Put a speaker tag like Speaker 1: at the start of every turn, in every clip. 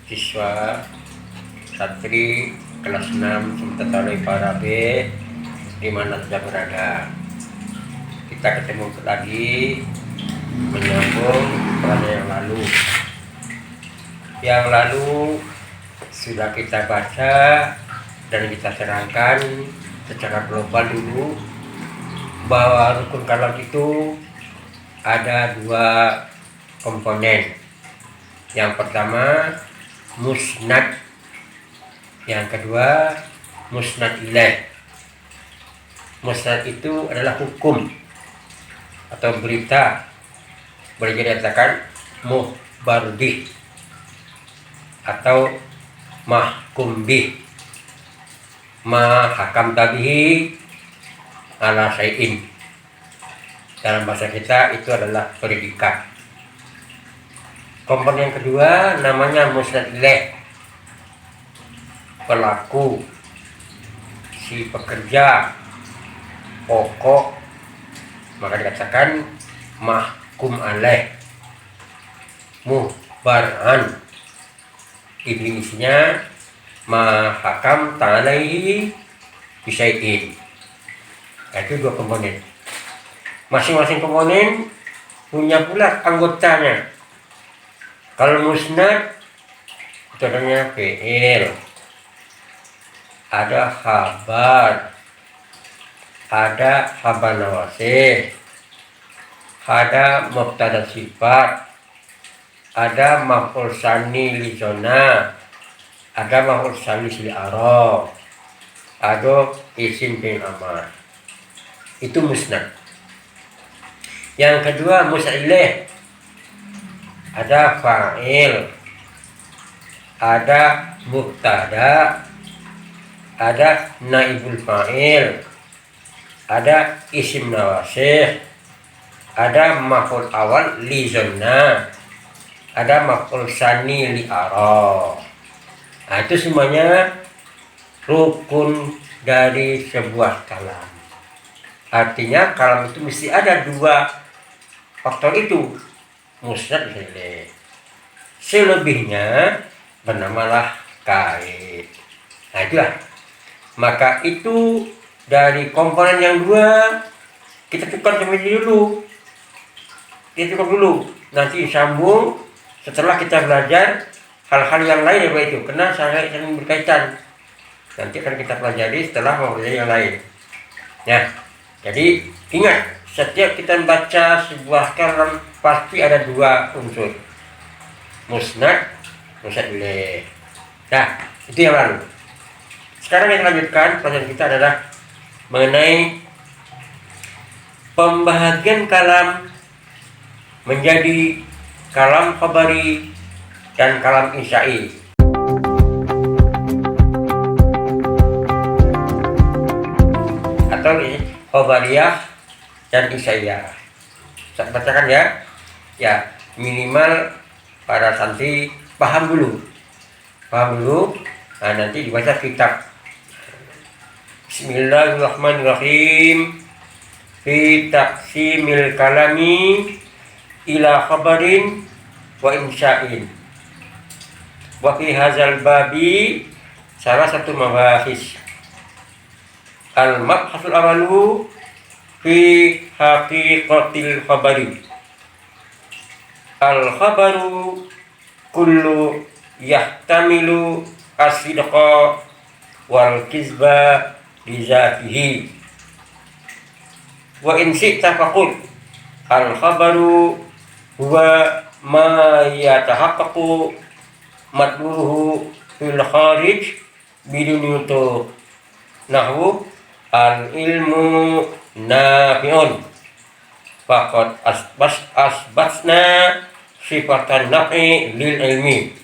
Speaker 1: siswa santri kelas 6 Simtatalai Parabe di mana saja berada. Kita ketemu lagi menyambung pada yang lalu. Yang lalu sudah kita baca dan kita terangkan secara global dulu bahwa rukun kalam itu ada dua komponen. Yang pertama musnad, yang kedua musnad ilaih. Musnad itu adalah hukum atau berita, boleh dikatakan mukhbar bih atau mahkum bih, ma hakam tabihi ala syai'in. Dalam bahasa kita itu adalah predikat. Komponen yang kedua namanya musnad ilaih, pelaku, si pekerja, pokok, maka dikatakan mahkum alaih, muhbaran. Definisinya ma hakam ta'alaihi bisyai'in. Itu dua komponen. Masing-masing komponen punya pula anggotanya. Kalau musnad itu adanya fi'il, ada khabar, ada khabar nawasih, ada mubtada sifat, ada maf'ul tsani li zona, ada maf'ul tsani li arab, ada isim bin amar. Itu musnad. Yang kedua musnad ilaih, ada fa'il, ada mubtada, ada naibul fa'il, ada isim nawasih, ada maf'ul awal li zonna, ada maf'ul tsani li arab. Nah, itu semuanya rukun dari sebuah kalam. Artinya kalam itu mesti ada dua faktor itu, musnad dan ilaih. Selebihnya bernamalah kait. Nah, itulah. Maka itu dari komponen yang dua kita tukar sampai dulu. Kita tukar dulu. Nanti sambung setelah kita belajar hal-hal yang lain daripada itu. Karena saling berkaitan. Nanti akan kita pelajari setelah mempelajari yang lain. Nah, jadi ingat, setiap kita membaca sebuah kalam pasti ada dua unsur, musnad, musnad ilaih. Nah, itu yang lalu. Sekarang yang lanjutkan pelajaran kita adalah mengenai pembahagian kalam menjadi kalam khabari dan kalam insya'i. Atau khabariyah dan insya'iyah. Saya bacakan ya. Ya, minimal para santri paham dulu. Nah, nanti dibaca kitab. Bismillahirrahmanirrahim. Fi taqsimil kalami ila khabarin wa insya'in. Wa fi hadzal babi salah satu mabahis. Al-mabhasul awalu fi haqiqatil khabari. Al-khabaru kullu yahtamilu as-sidqa wal kizba bi zatihi. Wa in syi'ta faqul al-khabaru huwa ma yatahaqqaqu madluhu fil kharij bidun yutuh. Nahwu al-ilmu nafi'un faqad asbasna sifatan nafi lil ilmi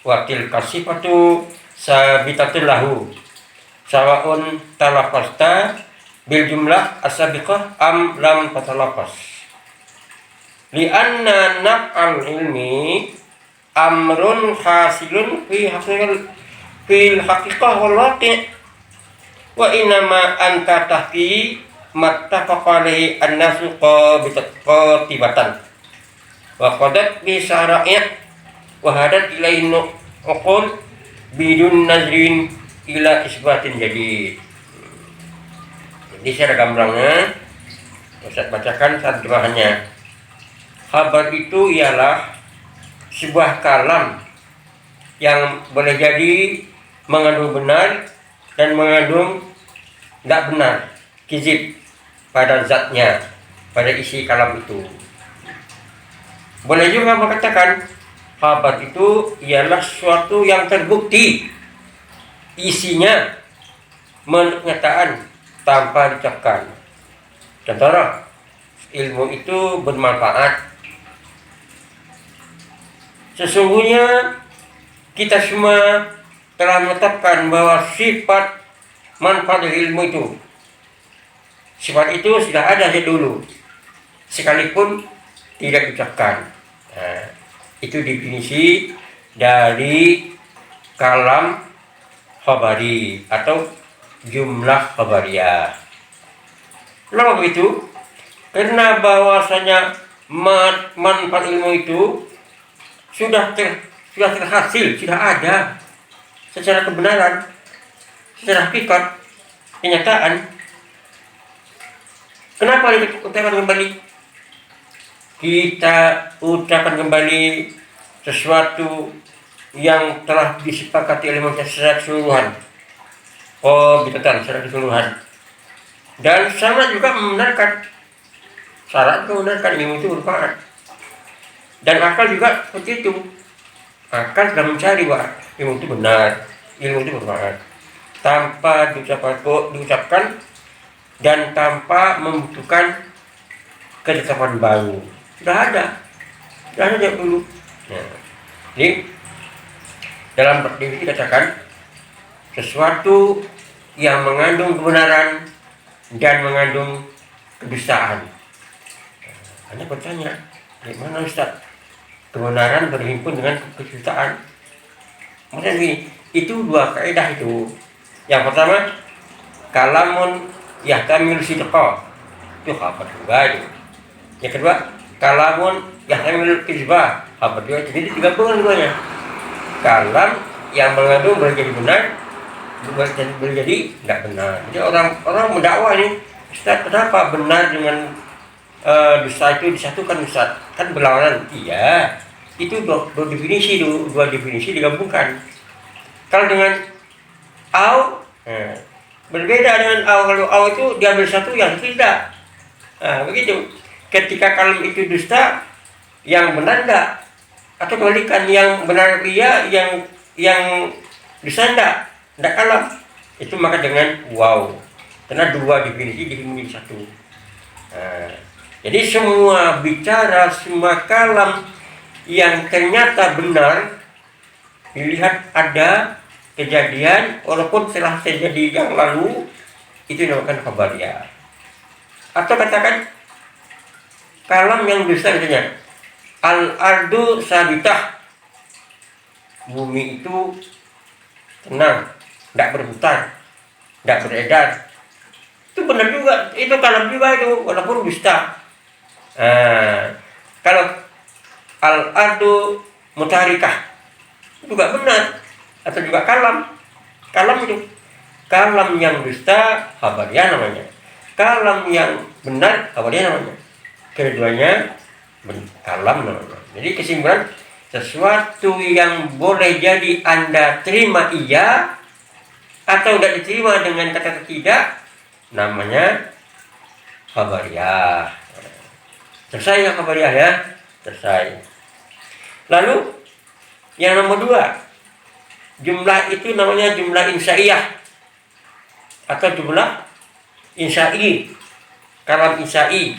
Speaker 1: wa tilka sifatu sabitatun lahu sawa'un talafasta bil jumlah as-sabiqah am lam tatalafas. Li'anna naf'al ilmi amrun hasilun fil haqiqah wal waqi'. Wa inama anta tahki mattafaqa alaihi an-nasu qatibatan wa qadat bi syara'i' wa hadat ilaihi Uqul bidun nazrin ila isbatin jadi. Jadi secara gamblangnya Ustaz bacakan terjemahannya. Khabar itu ialah sebuah kalam yang boleh jadi mengandung benar dan mengandung tidak benar, kizib pada zatnya, pada isi kalam itu. Boleh juga mengatakan khabar itu ialah sesuatu yang terbukti isinya menurut kenyataan tanpa diucapkan. Contoh, ilmu itu bermanfaat. Sesungguhnya kita semua telah menetapkan bahwa sifat manfaat dari ilmu itu, sifat itu sudah ada dari dulu, sekalipun tidak diucapkan. Nah, itu definisi dari kalam khabari atau jumlah khabariyah. Kenapa begitu? Karena bahwasanya manfaat ilmu itu sudah terhasil, sudah ada secara kebenaran, secara hakikat, kenyataan. Kenapa diucapkan kembali? Kita ucapkan kembali sesuatu yang telah disepakati oleh manusia secara keseluruhan. Oh, betul, secara keseluruhan. Dan sama juga membenarkan, syarat juga membenarkan ilmu itu bermanfaat. Dan akal juga seperti itu. Akal sudah mencari bahwa ilmu itu benar, ilmu itu bermanfaat, tanpa diucapkan dan tanpa membutuhkan ketetapan baru. Sudah ada dari dulu. Nah, jadi dalam definisi dikatakan sesuatu yang mengandung kebenaran dan mengandung kedustaan. Anda bertanya, dari mana Ustaz? Kebenaran berhimpun dengan kedustaan. Maksudnya begini, itu dua kaidah itu. Yang pertama, kalamun yahtamil sidqa, itu khabar juga itu. Yang kedua, kalamun yahtamil kizbah, khabar juga. Jadi digabungkan duanya. Kalam yang mengandung boleh jadi benar, boleh jadi tidak benar. Jadi orang mendakwa ini, Ustaz, kenapa benar dengan dusta itu disatukan, Ustaz? Kan berlawanan. Iya, itu dua definisi digabungkan. Kalau dengan au, berbeda dengan au. Kalau au itu diambil satu, yang tidak. Begitu. Ketika kalam itu dusta, yang benar enggak? Atau kebalikan, yang benar iya, yang dusta enggak kalam. Itu maka dengan wow. Karena dua definisi digabungkan satu. Jadi semua bicara, semua kalam yang ternyata benar, dilihat ada kejadian walaupun telah terjadi yang lalu, itu dinamakan khabariyah. Atau katakan kalam yang besar misalnya al-ardu sabitah, bumi itu tenang, tidak berputar, tidak beredar. Itu benar juga, itu kalam juga itu, walaupun dusta. Kalau al-ardu mutaharikah juga benar, atau juga kalam itu. Kalam yang dusta khabariyah namanya, kalam yang benar khabariyah namanya. Keduanya kalam namanya. Jadi kesimpulan, sesuatu yang boleh jadi Anda terima iya atau tidak diterima dengan kata tidak, namanya khabariyah. Selesai ya khabariyah ya? Selesai. Lalu yang nomor 2, jumlah itu namanya jumlah insya'iyah atau jumlah insya'i, kalam insya'i.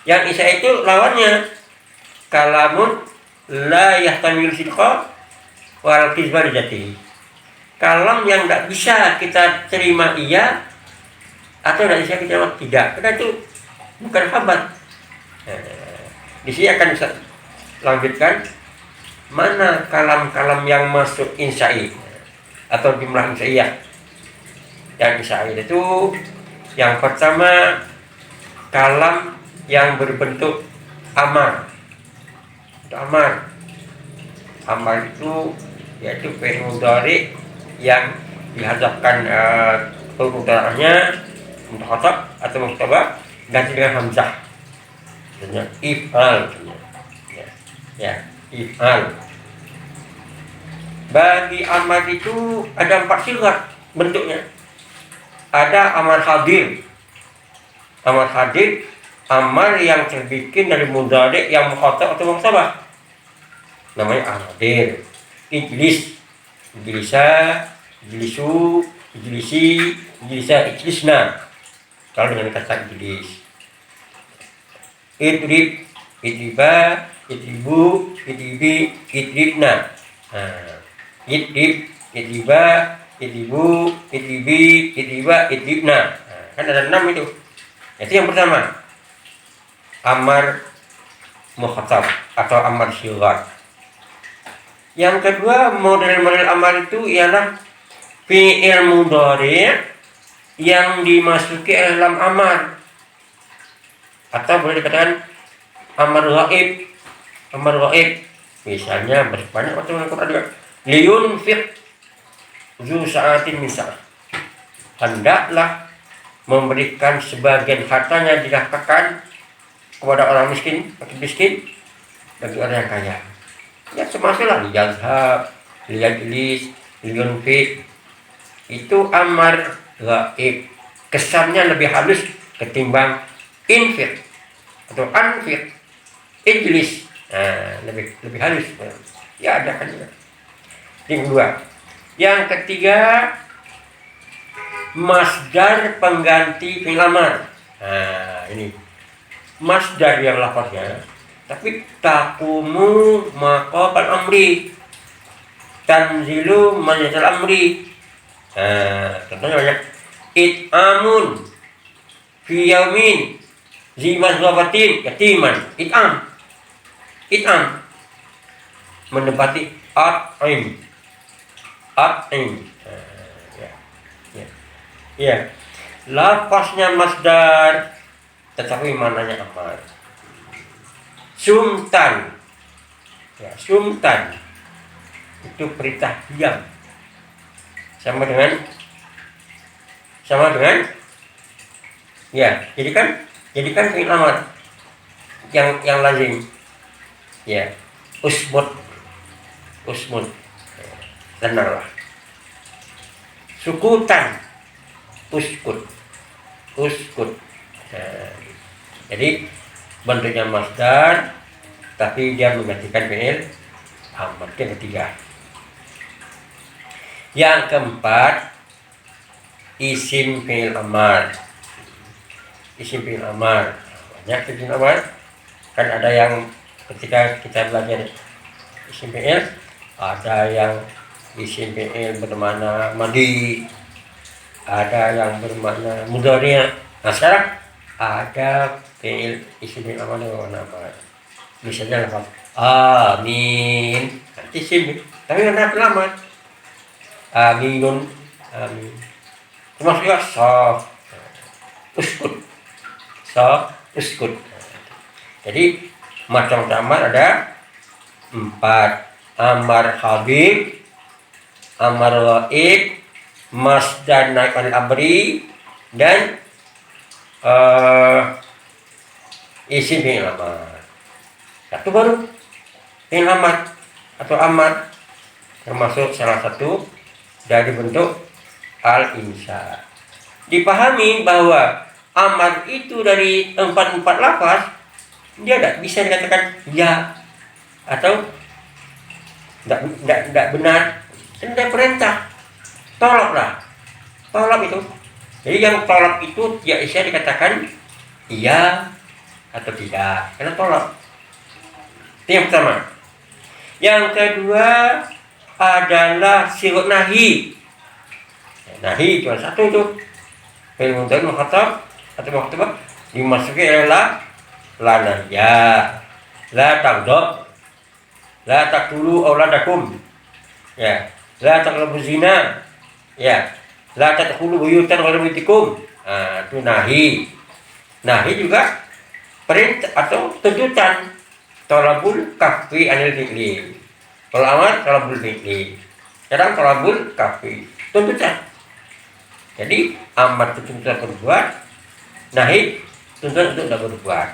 Speaker 1: Yang insya'i itu lawannya kalamun la yahtamil sidqa wal kizba lijatihi. Kalam yang tidak bisa kita terima iya atau tidak bisa kita terima tidak, karena itu bukan khabar. Di sini akan bisa lanjutkan mana kalam-kalam yang masuk insya'i atau jumlah insya'iyah. Yang insya'i itu yang pertama, kalam yang berbentuk amar. Amar itu yaitu fi'il mudhari yang dihadapkan huruf mudhari'nya mukhatab atau muktabah ganti dengan hamzah. Contohnya if'al. Ya, if'al. Bagi amar itu ada 4 sigat bentuknya. Ada amar hadir. Amar hadir, amar yang terbikin dari mudhari yang mukhatab atau muktabah. Namanya hadir. Ijlis, ijlisa, ijlisu, ijlisi, ijlisa, ijlisna. Kalau dengan kata ijlis. Idrib, idriba, idribu, idribi, idribna. Idrib, idriba, idribu, idribi, idriba, idribna. Kan ada 6 itu. Itu yang pertama. Amar mukhatab atau amar syighar. Yang kedua, model-model amar itu ialah fi'il mudhari yang dimasuki dalam amar. Atau boleh dikatakan amar ghaib. Amar ghaib misalnya banyak waktu Al-Quran juga. Liyunfiq zu sa'atin min sa'ah. Hendaklah memberikan sebagian hartanya dinafkahkan kepada orang miskin, bagi orang yang kaya. Ya semasuklah liyazhab, liyajlis, liyunfiq. Itu amar ghaib. Kesannya lebih halus ketimbang infiq atau anfiq, ijlis. Lebih halus. Ya ada kan juga. Yang kedua. Yang ketiga, masdar pengganti fi'il amar. Ini masdar yang lafaznya, tapi taqumu maqamal amri, tanzilu manzil amri. Contohnya banyak. It'amun fi yaumin zi mazwabatin yatiman. It'am menempati at'im. Ya. Lafaznya masdar tetapi maknanya amar. Sumtan. Ya, sumtan itu perintah diam. Sama dengan ya, jadikan fi'il amar yang lazim. Ya, usmut. Tenanglah. Sukutan, uskut. Jadi bentuknya masdar tapi dia menggantikan fi'il amar. Yang ketiga. Yang keempat, isim fi'il amar. Banyak fi'il amar. Kan ada yang ketika kita belajar isim fi'il, ada yang isim fi'il bermakna madi, ada yang bermakna mudhari'. Nah sekarang ada fi'il isim fi'il amar bermakna amar. Misalnya lafaz amin, isim tapi warna amar. Aminun, amin. Termasuk juga saf, uskut. Jadi macam amar ada 4. Amar habib, amar ghaib, masdar naib al amri, dan isim fi'il amar. Satu baru fi'il amar atau amar termasuk salah satu dari bentuk al-insya. Dipahami bahwa amar itu dari 4 lafaz, dia tidak bisa dikatakan ya atau tidak benar. Tidak perintah. Tolak itu. Jadi yang tolak itu ya bisa dikatakan iya atau tidak, karena tolak. Itu yang pertama. Yang kedua adalah sirut nahi. Nahi cuma satu itu. Fi'il mudhari mukhatab atau muktabah dimasuki adalah la nahya, la taghdab, la taqtulu auladakum. Ya, la taqrabu zina. Ya, la tadkhulu buyutan ghayra buyutikum. Itu nahi. Nahi juga perintah atau tuntutan. Talabul kaffi anil fi'li. Kalau amar talabul fi'li. Sekarang tolabul kafi, tuntutan. Jadi amar itu tuntutan berbuat, nahi tuntutan untuk tidak berbuat.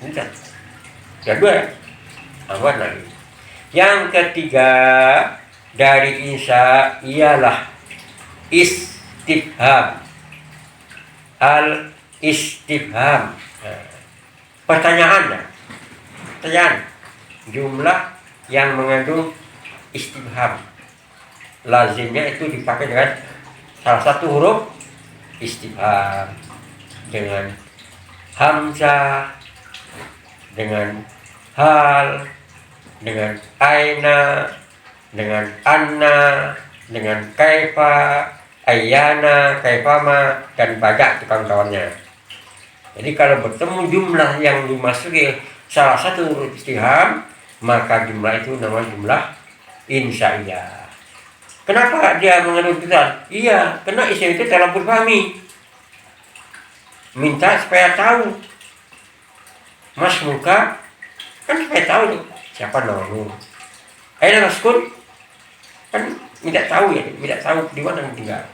Speaker 1: Tuntutan. Yang dua, amar nahi. Yang ketiga dari insya ialah istifham. Al istifham. Pertanyaan. Jumlah yang mengandung istifham. Lazimnya itu dipakai dengan salah satu huruf istifham, dengan hamzah, dengan hal, dengan aina, dengan anna, dengan kaifa, ayana, kaifama, dan banyak kawan-kawannya. Jadi kalau bertemu jumlah yang dimasuki salah satu huruf istifham, maka jumlah itu namanya jumlah insya'iyah. Kenapa dia mengandung tuntutan? Iya, karena isim itu talabul fahmi. Minta supaya tahu. Mas muka kan supaya tahu siapa namamu. Aina maskun kan minta tahu ya, minta tahu di mana tinggal.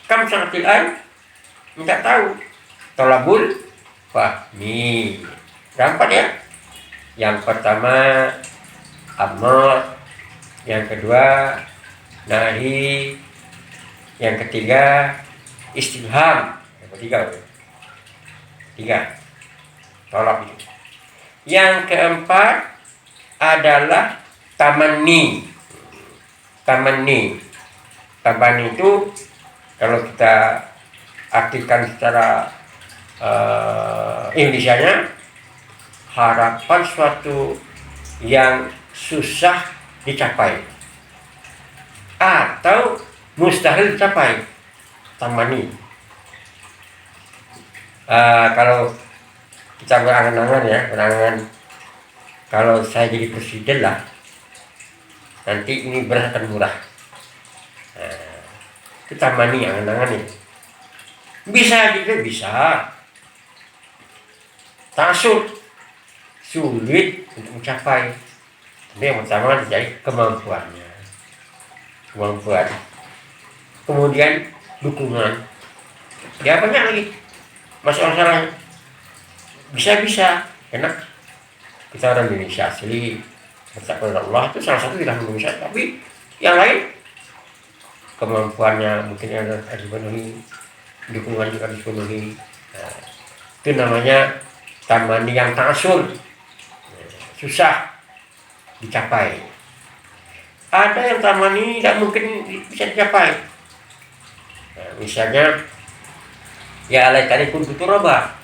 Speaker 1: Kam sanatil an minta tahu. Talabul fahmi. Gampang ya? Yang pertama amr, yang kedua nahi, yang ketiga istifham, yang ketiga tiga tolak itu. Yang keempat adalah tamanni. Tamanni itu kalau kita artikan secara Indonesianya, harapan suatu yang susah dicapai atau mustahil dicapai. Tamani. Kalau kita berangan-angan ya, kalau saya jadi presiden lah, nanti ini beras akan murah. Itu tamani, angan-angan itu. Bisa juga, bisa. Tasuk, sulit untuk mencapai. Tapi yang pertama terjadi kemampuannya. Kemudian dukungan. Ya banyak lagi masalah bisa karena kita orang Indonesia asli, bertakwa Allah itu salah satu tidak Indonesia, tapi yang lain kemampuannya mungkin ada dipenuhi, dukungan juga dipenuhi. Itu namanya tamani yang ta'asul, susah dicapai. Ada yang tamani tidak mungkin bisa dicapai. Misalnya ya alaikani kuntu turaba.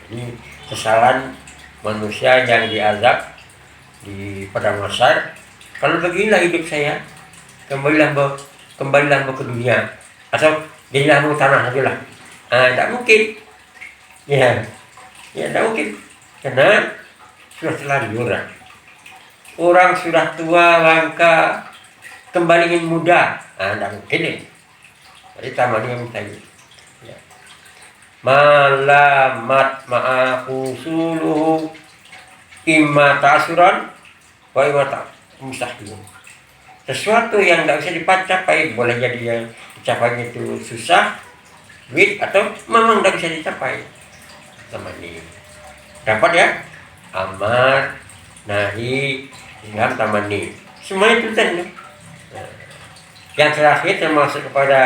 Speaker 1: Ini kesalahan manusia yang diazab di padang mahsyar. Kalau beginilah hidup saya, kembalilah ke dunia, atau jadilah tanah saja lah. Tidak mungkin. Ya, tidak mungkin. Karena sudah terlanjur. Orang sudah tua, langka, kembali ingin muda. Tidak mungkin ini. Jadi tamannya minta gitu. Ya. Malamat ma'ahusuluhu imma ta'asuran wa imma ta'mustahil. Sesuatu yang tidak bisa dicapai, boleh jadi yang dicapainya itu susah, duit, atau memang tidak bisa dicapai. Tamani. Dapat ya? Amar, nahi, ilham, tamani. Semuanya itu tadi. Yang terakhir termasuk kepada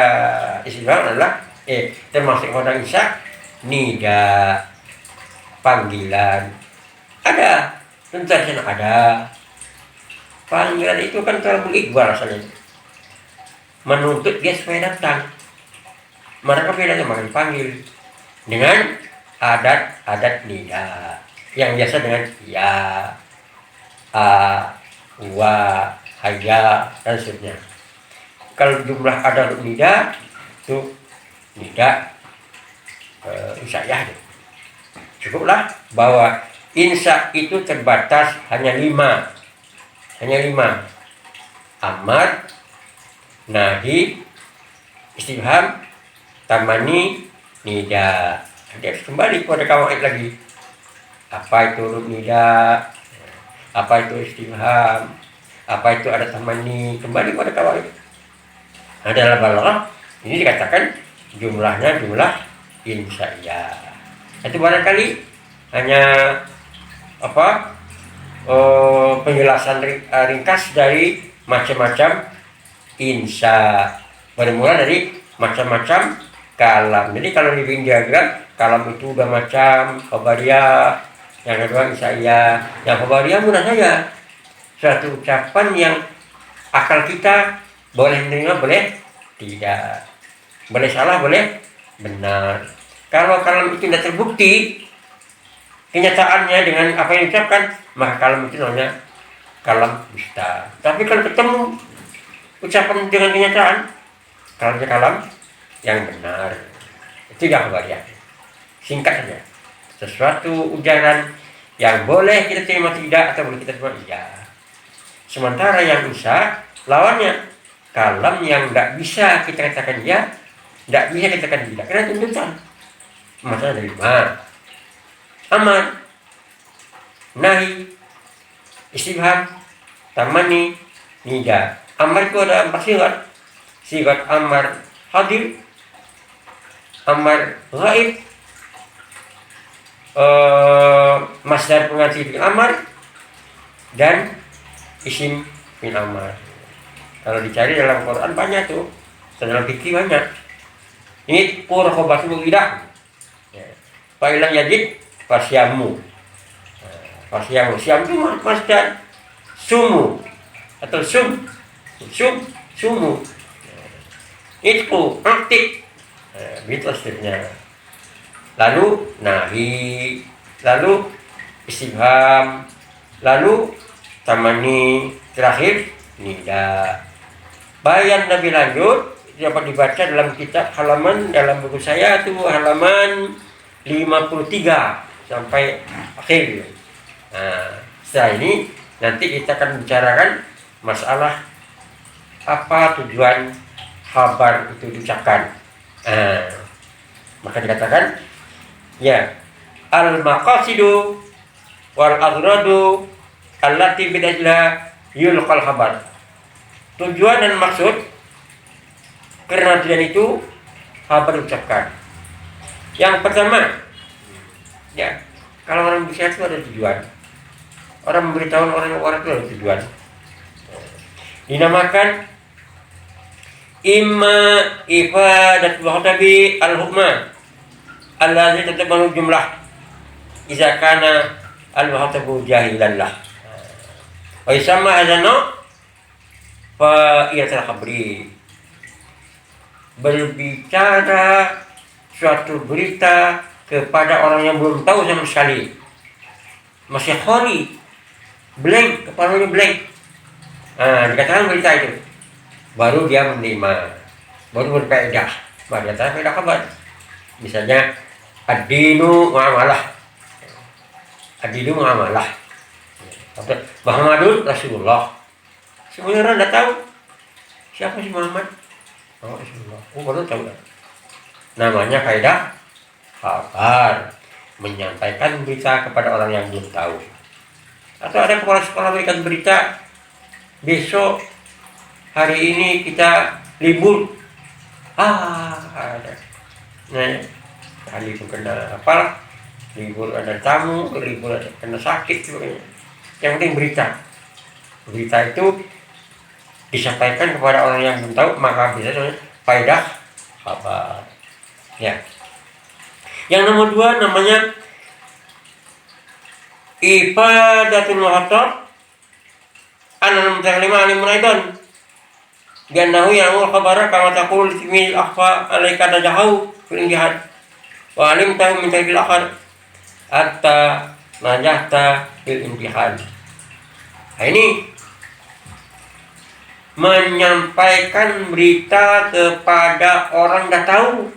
Speaker 1: istifham adalah termasuk kepada insya, nida, panggilan. Ada, tentu saja ada. Panggilan itu kan talabul iqbal asalnya. Menuntut dia supaya datang. Mereka bedanya makin panggil dengan adat nida yang biasa dengan ya, wa, haya, dan seterusnya. Kalau jumlah ada nida itu nida insya'iyah. Cukuplah bahwa insya itu terbatas hanya 5. Amar, nahi, istifham, tamani, nida. Dia harus kembali kepada kawaid lagi. Apa itu huruf nida? Apa itu istifham? Apa itu ada tamani, kembali pada kawaid. Adalah balaghah ini dikatakan jumlahnya jumlah insya'iyah. Itu barangkali hanya apa penjelasan ringkas dari macam-macam insya. Bermula dari macam-macam kalam. Jadi kalau di diagram kalam itu udah macam khabariyah, yang kedua insya'iyah. Yang khabariyah mudah saja, suatu ucapan yang akal kita boleh menerima, boleh tidak, boleh salah, boleh benar. Kalau kalam itu tidak terbukti kenyataannya dengan apa yang diucapkan, maka kalam itu namanya kalam dusta. Tapi kalau ketemu ucapan dengan kenyataan, kalamnya kalam yang benar. Itu yang khabariyah. Singkat saja. Sesuatu ujaran yang boleh kita terima tidak atau boleh kita terima iya. Sementara yang insya lawannya kalam yang tidak bisa kita katakan ya, tidak bisa kita katakan tidak, karena tuntutan. Masalah dari mana? Amar, nahi, istibham, tamani, nida. Amar itu ada 4 sigat. Sigat amar hadir, amar ghaib, masdar pengganti fi'il amar, dan isim min amar. Kalau dicari dalam Quran banyak tuh, dalam fikih banyak. Ini purkhobatu lidah. Fa'ilam yajid fasyamu. Fasyamu, syam itu masdar sumu atau sumu. Itu aktif. Begitu hasilnya. Lalu nahi, lalu istibham, lalu tamani, terakhir nida. Bayan lebih lanjut dapat dibaca dalam kitab halaman, dalam buku saya itu halaman 53 sampai akhir. Nah, setelah ini nanti kita akan bicarakan masalah apa tujuan khabar itu diucapkan. Maka dikatakan ya al-maqasidu wal aghradu allati bidajla yulqal khabar. Tujuan dan maksud karena tujuan itu khabar diucapkan. Yang pertama, ya kalau orang bicara itu ada tujuan. Orang memberitahu orang itu ada tujuan. Dinamakan imma ifadatul khatabi al-hukma allazi tatabanu jumlah idza kana al-khatabu jahilan lah. Wa yusamma hadzal fa iyatul khabri. Berbicara suatu berita kepada orang yang belum tahu sama sekali, masih khali, blank, kepalanya blank. Dikatakan berita itu, baru dia menerima, baru berfaedah, baru dia tahu faedah kabar. Misalnya ad-dinu muamalah, Muhammadun Rasulullah. Semuanya orang dah tahu siapa si Muhammad. Oh, Rasulullah. Oh, baru tahu dah. Namanya faedah kabar, menyampaikan berita kepada orang yang belum tahu. Atau ada kepala sekolah memberikan berita, besok hari ini kita libur. Ada. Nah, kali itu kena apa? Libur ada tamu, libur ada kena sakit sebagainya. Yang penting berita. Berita itu disampaikan kepada orang yang belum tahu, maka bisa faedah kabar. Ya. Yang nomor 2 namanya ifadatul muhatab anal mutakallim alimun aidan biannahu ya'mul khabara kama taqul fi akhfa alaika najahu fil jihad wa alim tahu min tabil akhar hatta najahta fil imtihan. Nah, ini menyampaikan berita kepada orang dah tahu.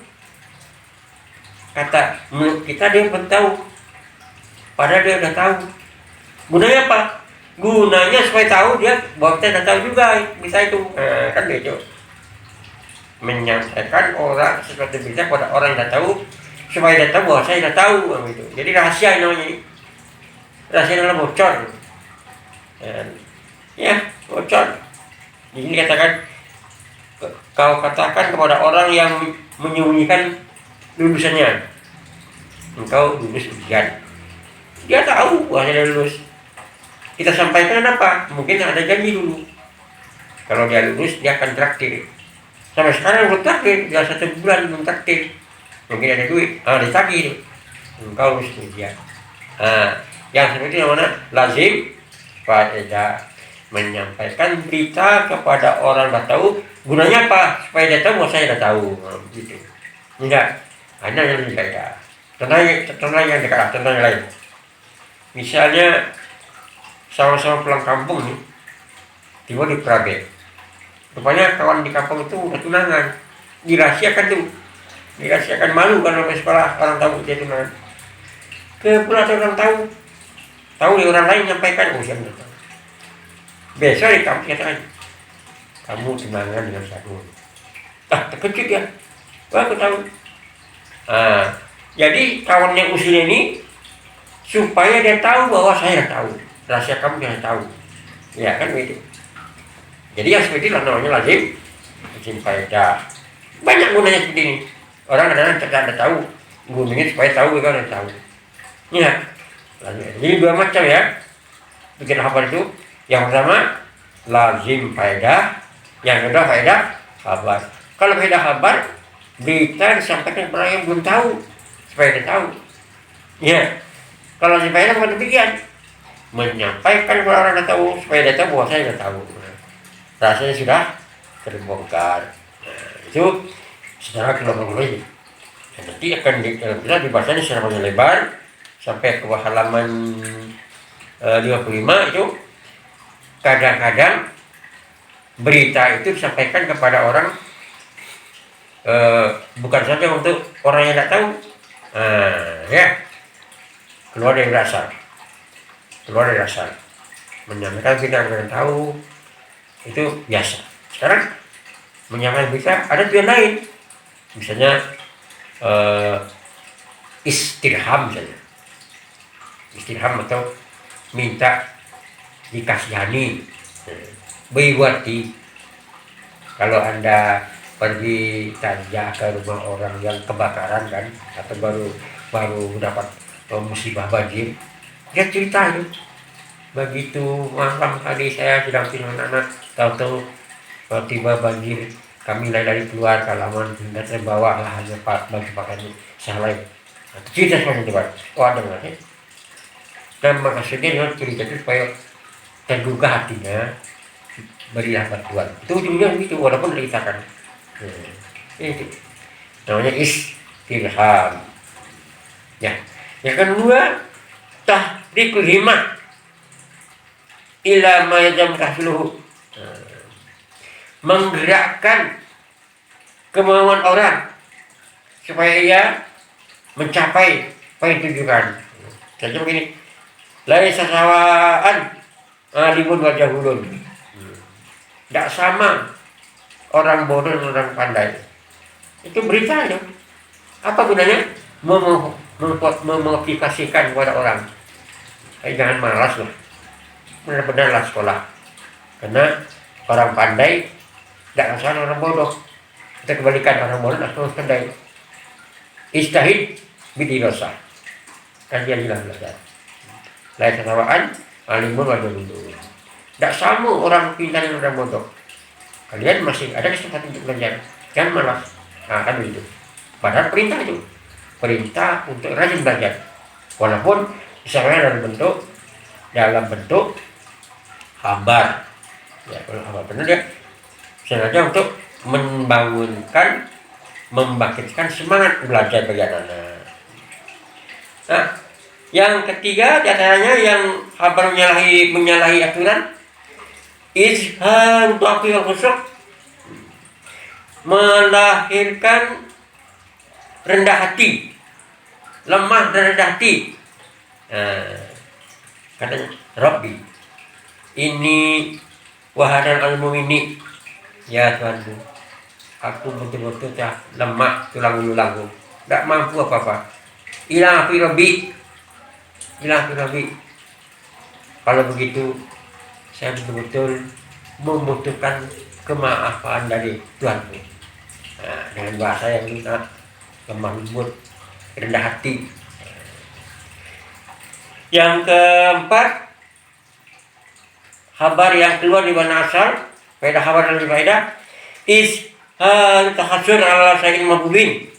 Speaker 1: Kata menurut kita dia belum tahu, padahal dia udah tahu. Gunanya apa? Gunanya supaya tahu dia bahwa kita udah tahu juga bisa itu. Kan gitu. Menyampaikan orang sesuatu berita pada orang yang udah tahu supaya dia tahu bahwa saya udah tahu gitu. Jadi rahasia namanya. Rahasia adalah bocor. Ya, bocor. Jadi dikatakan, kau katakan kepada orang yang menyembunyikan lulusannya, engkau lulus ujian. Dia tahu hasilnya lulus. Kita sampaikan apa? Mungkin ada janji dulu. Kalau dia lulus, dia akan traktir. Sampai sekarang belum traktir, dia 1 bulan belum traktir. Mungkin ada duit, ditagih. Engkau lulus ujian. Yang seperti yang mana? Lazim faedah, menyampaikan berita kepada orang yang tahu. Gunanya apa? Supaya dia tahu bahwa saya dah tahu. Begitu. Enggak, hanya yang lebih faedah. Contoh yang dekat, contoh yang lain. Misalnya sama-sama pulang kampung nih, tiba di Prabe. Rupanya kawan di kampung itu udah tunangan. Dirahasiakan, malu kalau sampai sekolah orang tahu dia tunangan. Pulang orang tahu nih, orang lain nyampaikan, siapa tahu. Besok di kampung katakan, kamu tunangan dengan Sarul. Terkejut ya. Wah, aku tahu. Jadi kawan yang usil ini supaya dia tahu bahwa saya tahu. Rahasia kamu jangan tahu. Ya kan begitu. Jadi yang seperti itu namanya lazim faedah. Banyak gunanya seperti ini. Orang kadang-kadang tidak tahu, gunanya supaya tahu kan ada tahu. Ya. Jadi 2 macam ya. Bikin khabar itu. Yang pertama lazim faedah, yang kedua faedah khabar. Kalau faedah khabar, berita disampaikan kepada orang yang belum tahu supaya dia tahu. Ya. Kalau lazim faedah bukan demikian. Menyampaikan kepada orang yang tahu supaya dia tahu bahwa saya sudah tahu. Rasanya sudah terbongkar. Itu secara kronologi. Nanti akan kita dibahasnya secara panjang lebar sampai ke halaman 55 itu. Kadang-kadang berita itu disampaikan kepada orang bukan saja untuk orang yang tidak tahu, ya, keluar dari dasar, menyampaikan berita yang tahu itu biasa. Sekarang menyampaikan berita ada tujuan lain, misalnya istirham atau minta dikasihani, berbuati. Kalau Anda pergi tanya ke rumah orang yang kebakaran kan, atau baru dapat musibah banjir, dia cerita itu. Begitu malam tadi saya sedang tidur anak, tahu-tahu tiba banjir, kami lari keluar ke halaman dan terbawa lah hanya baju pakaian saya lain. Cerita seperti itu kan. Ada nggak sih? Dan maksudnya dengan cerita itu supaya tergugah hatinya, berilah bantuan. Itu ujungnya begitu, walaupun diceritakan. Itu namanya istirham. Ya. Yang kedua, tahdikul himmah ila ma yajam kasluhu. Menggerakkan kemauan orang supaya ia mencapai apa yang ditujukan. Contoh begini, laisa sawaan alimun wa jahulun. Tidak sama orang bodoh dan orang pandai. Itu berita aja. Apa gunanya? Memotivasikan kepada orang. Jangan malas lah. Benar-benarlah sekolah. Karena orang pandai tidak sama orang bodoh. Kita kembalikan orang bodoh dan orang pandai. Istahid bidirosah. Kajian hilang belajar. Lain sesawaan alimun wa jahulun. Tidak sama orang pintar dan orang bodoh. Kalian masih ada kesempatan untuk belajar. Jangan malas. Kan begitu. Padahal perintah itu. Perintah untuk rajin belajar. Walaupun misalnya dalam bentuk kabar. Ya, kalau kabar benar ya. Sengaja untuk membangkitkan semangat belajar bagi anak-anak. Nah, yang ketiga diantaranya yang kabar menyalahi aturan, izhar dhafi wal khusuk, melahirkan rendah hati, lemah dan rendah hati. Katanya Rabbi, ini wahadan al-mu'mini, ya Tuhanku, aku betul-betul lemah tulang belulangku, tidak mampu apa-apa. Ilah fi Rabbi. Kalau begitu saya betul-betul membutuhkan kemaafan dari Tuhanmu. Nah, dengan bahasa yang lunak, lemah lembut, rendah hati. Yang keempat, kabar yang keluar di mana asal, faedah kabar dan faedah tahassur ala sayyidil mahbubin.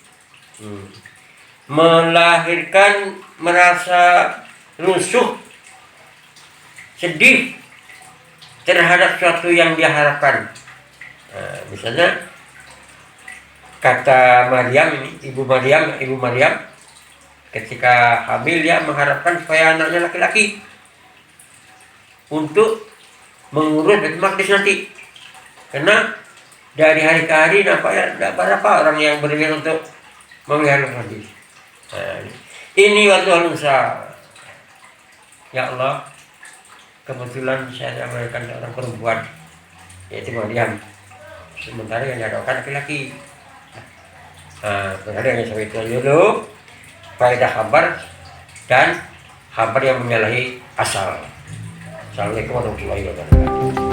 Speaker 1: Melahirkan merasa rusuh, sedih terhadap sesuatu yang dia harapkan. Nah, misalnya kata Maryam ini, ibu Maryam ketika hamil dia mengharapkan supaya anaknya laki-laki untuk mengurus Baitul Maqdis nanti. Karena dari hari ke hari nampaknya tidak berapa orang yang berniat untuk memelihara Maqdis. Nah, ini waktu Al-Unsa. Ya Allah, kebetulan saya melahirkan seorang perempuan, yaitu Maryam. Sementara yang diadakan laki-laki. Nah, yang sampai itu dulu faedah kabar dan kabar yang menyalahi asal. Assalamualaikum warahmatullahi wabarakatuh.